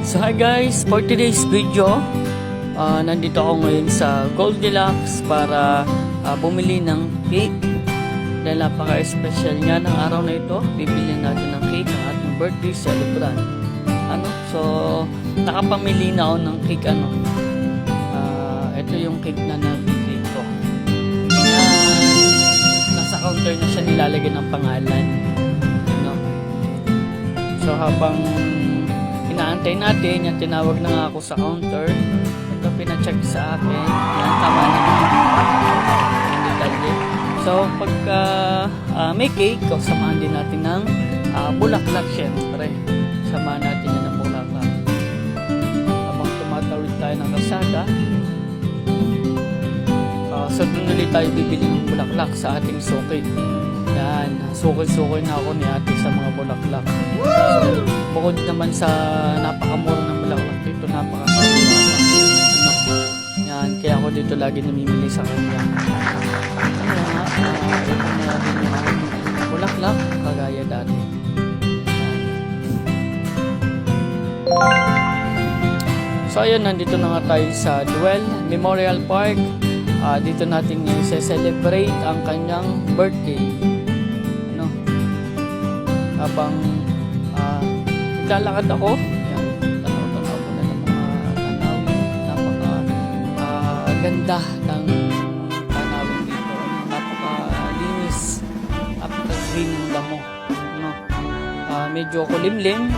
So hi guys, for today's video, nandito ako ngayon sa Goldilocks para bumili ng cake. Dahil napaka-special nga ng araw na ito, bibili natin ng cake ang ating birthday celebrant. So nakapamili na ako ng cake. Ito yung cake na nabili ko. Nasa counter na siya nilalagay ng pangalan. So habang inaantay natin, yung tinawag na nga ako sa counter, ito pina-check sa akin, yan, tama naman yung detalye. So pagka may cake, samahan din natin ng bulaklak, syempre samahan natin yan ng bulaklak. Habang tumatawid tayo ng kalsada, so doon ulit tayo bibili ng bulaklak sa ating suki. Yan, sukil-sukil na ako ni ate sa mga bulaklak. So, bukod naman sa napakamura ng bulaklak dito, napakasarap. Yan, kaya ako dito lagi namimili sa kanya. Ito na rin yung bulaklak, kagaya dati. So ayun, nandito na nga tayo sa Duel Memorial Park. Dito natin i-celebrate ang kanyang birthday. Habang naglalakad ako, yan, tanaw-tanaw ko na ng mga tanawin. Napaka-ganda ng tanawin dito. Napaka-linis, napaka-green ng damo. Medyo kulimlim,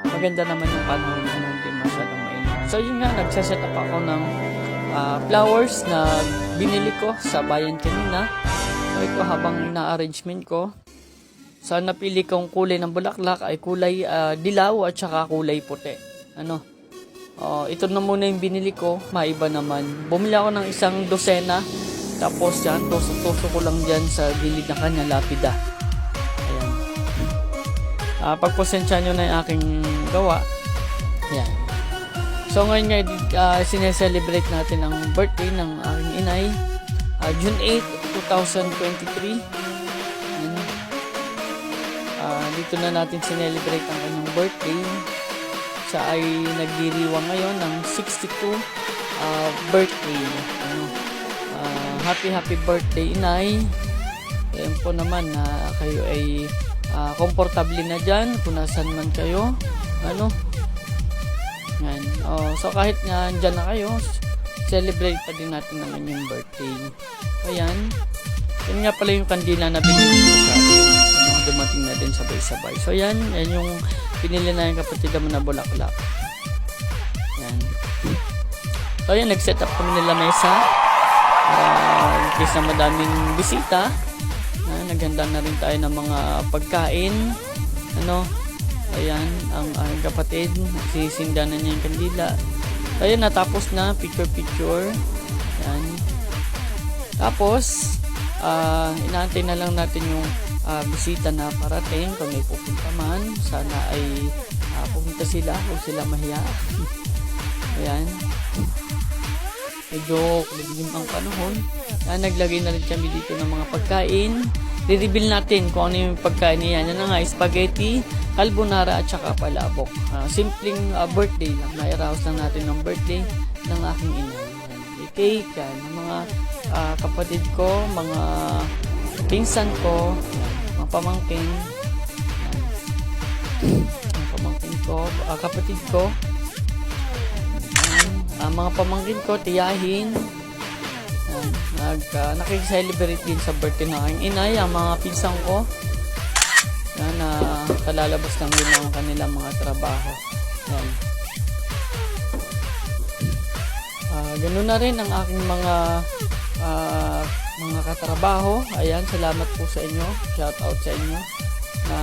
maganda naman yung panahon na hindi masyadong mainit. So yun nga, nagsaset up ako ng flowers na binili ko sa bayan kanina. So ito, habang na-arrangement ko, sa napili kong kulay ng bulaklak ay kulay dilaw at saka kulay puti. Ito na muna yung binili ko, maiba naman. Bumili ako ng isang dosena, tapos yan, tusok-tusok ko lang dyan sa gilid ng kanya lapida. Ayan. Pagpasensya nyo na yung aking gawa. Ayan. So ngayon nga, sineselebrate natin ang birthday ng aking inay. June 8, 2023. Dito na natin sinelebrate ang kanyang birthday. Siya ay nagdiriwang ngayon ng 62 birthday. Happy birthday, inay. Ayan po naman na kayo ay komportable na dyan kung nasan man kayo. Yan. So kahit nga dyan na kayo, celebrate pa din natin ang inyong birthday. Ayan. Yan nga pala yung kandila na binili ko sa atin. Dumating na din sabay-sabay. So yan yung pinili na yung kapatid naman na bulaklak. Yan. So yan, nag-set up kami nila mesa. In case na madaming bisita. Naghanda na rin tayo ng mga pagkain. Ayan, ang kapatid, sisinda na niya yung kandila. So, ayan, natapos na, picture. Ayan. Tapos, inaantay na lang natin yung bisita na parating. Kung may pupunta man, sana ay pupunta sila, kung sila mahiya. Ayan. Medyo kuliglim ang panahon. Naglagay na rin kami dito ng mga pagkain. I-reveal natin kung ano yung pagkain niya. Yan na nga, spaghetti, carbonara at saka palabok. Simpleng birthday lang. Na-arouse lang natin ng birthday ng aking ina. Cake, ng mga kapatid ko, mga pinsan ko, mga pamangkin. Mga pamangkin ko, kapatid ko. Mga pamangkin ko, tiyahin. Nakikiselebrate din sa birthday ng aking inay, ang mga pinsang ko na kalalabas lang din ang kanilang mga trabaho. Ganun na rin ang aking mga katrabaho. Ayan, salamat po sa inyo, shout out sa inyo na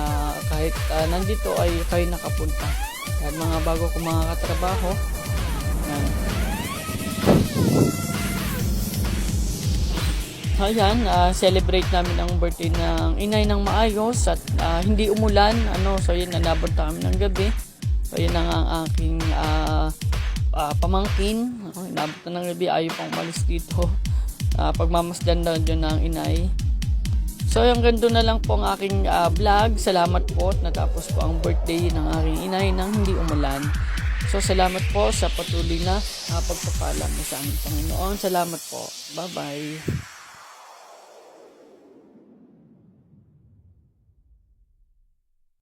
kahit nandito ay kayo nakapunta. At mga bago kong mga katrabaho, ayan, celebrate namin ang birthday ng inay ng maayos at hindi umulan. So yun, nabot kami ng gabi. So yun ang aking pamangkin. Nabot na ng gabi, ayaw pang umalis dito. Pagmamasdan na dyan ng inay. So hanggang doon na lang po ang aking vlog. Salamat po at natapos po ang birthday ng aking inay nang hindi umulan. So salamat po sa patuloy na pagpapala mo sa aming Panginoon. Salamat po. Bye-bye.